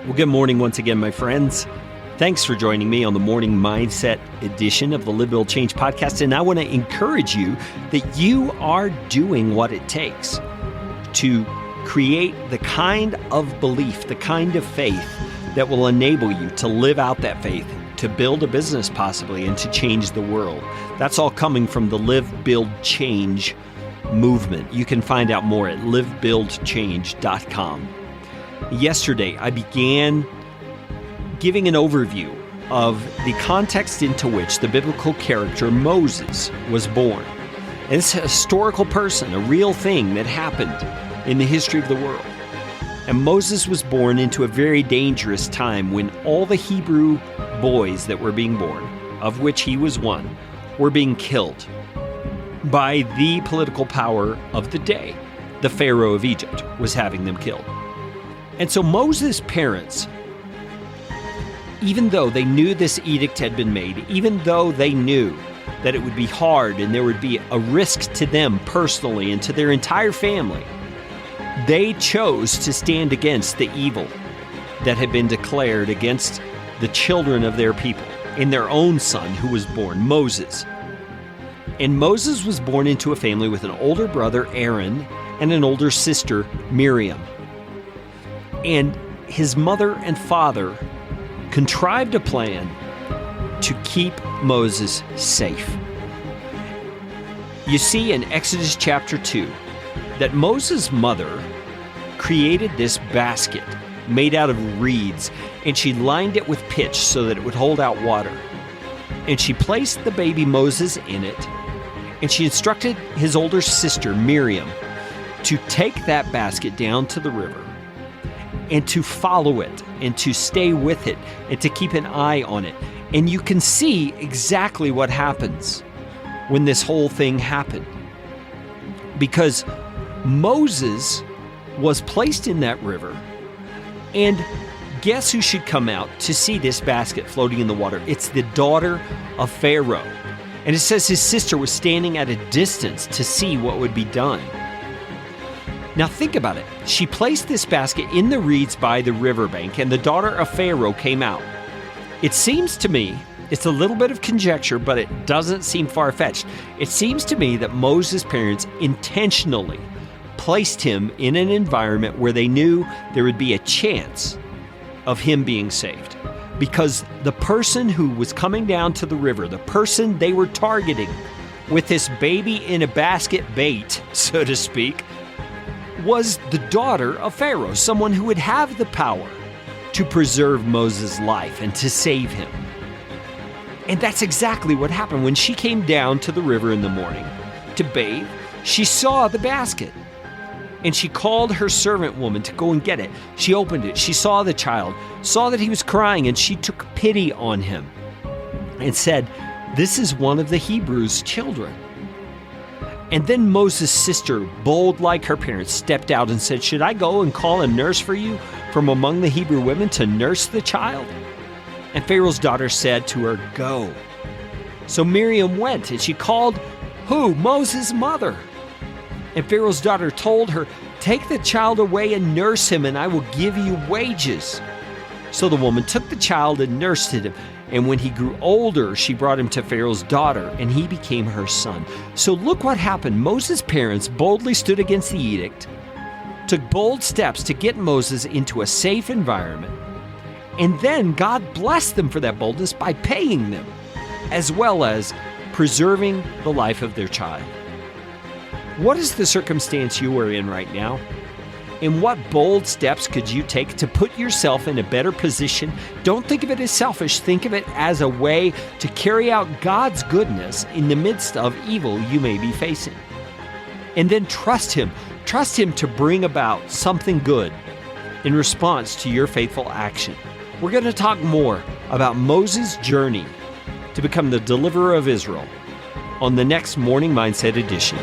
Well, good morning once again, my friends. Thanks for joining me on the Morning Mindset edition of the Live, Build, Change podcast. And I want to encourage you that you are doing what it takes to create the kind of belief, the kind of faith that will enable you to live out that faith, to build a business possibly, and to change the world. That's all coming from the Live, Build, Change movement. You can find out more at livebuildchange.com. Yesterday, I began giving an overview of the context into which the biblical character Moses was born. And it's a historical person, a real thing that happened in the history of the world. And Moses was born into a very dangerous time when all the Hebrew boys that were being born, of which he was one, were being killed by the political power of the day. The Pharaoh of Egypt was having them killed. And so Moses' parents, even though they knew this edict had been made, even though they knew that it would be hard and there would be a risk to them personally and to their entire family, they chose to stand against the evil that had been declared against the children of their people in their own son who was born, Moses. And Moses was born into a family with an older brother, Aaron, and an older sister, Miriam. And his mother and father contrived a plan to keep Moses safe. You see in Exodus chapter 2 that Moses' mother created this basket made out of reeds, and she lined it with pitch so that it would hold out water. And she placed the baby Moses in it, and she instructed his older sister, Miriam, to take that basket down to the river and to follow it and to stay with it and to keep an eye on it. And you can see exactly what happens when this whole thing happened. Because Moses was placed in that river, and guess who should come out to see this basket floating in the water? It's the daughter of Pharaoh. And it says his sister was standing at a distance to see what would be done. Now think about it. She placed this basket in the reeds by the riverbank, and the daughter of Pharaoh came out. It seems to me, it's a little bit of conjecture, but it doesn't seem far-fetched. It seems to me that Moses' parents intentionally placed him in an environment where they knew there would be a chance of him being saved. Because the person who was coming down to the river, the person they were targeting with this baby in a basket bait, so to speak, was the daughter of Pharaoh, someone who would have the power to preserve Moses' life and to save him. And that's exactly what happened. When she came down to the river in the morning to bathe, she saw the basket. And she called her servant woman to go and get it. She opened it. She saw the child, saw that he was crying, and she took pity on him and said, "This is one of the Hebrews' children." And then Moses' sister, bold like her parents, stepped out and said, "Should I go and call a nurse for you from among the Hebrew women to nurse the child?" And Pharaoh's daughter said to her, "Go." So Miriam went, and she called who? Moses' mother. And Pharaoh's daughter told her, "Take the child away and nurse him, and I will give you wages." So the woman took the child and nursed him. And when he grew older, she brought him to Pharaoh's daughter, and he became her son. So look what happened. Moses' parents boldly stood against the edict, took bold steps to get Moses into a safe environment, and then God blessed them for that boldness by paying them, as well as preserving the life of their child. What is the circumstance you are in right now? And what bold steps could you take to put yourself in a better position? Don't think of it as selfish. Think of it as a way to carry out God's goodness in the midst of evil you may be facing. And then trust Him. Trust Him to bring about something good in response to your faithful action. We're going to talk more about Moses' journey to become the deliverer of Israel on the next Morning Mindset edition.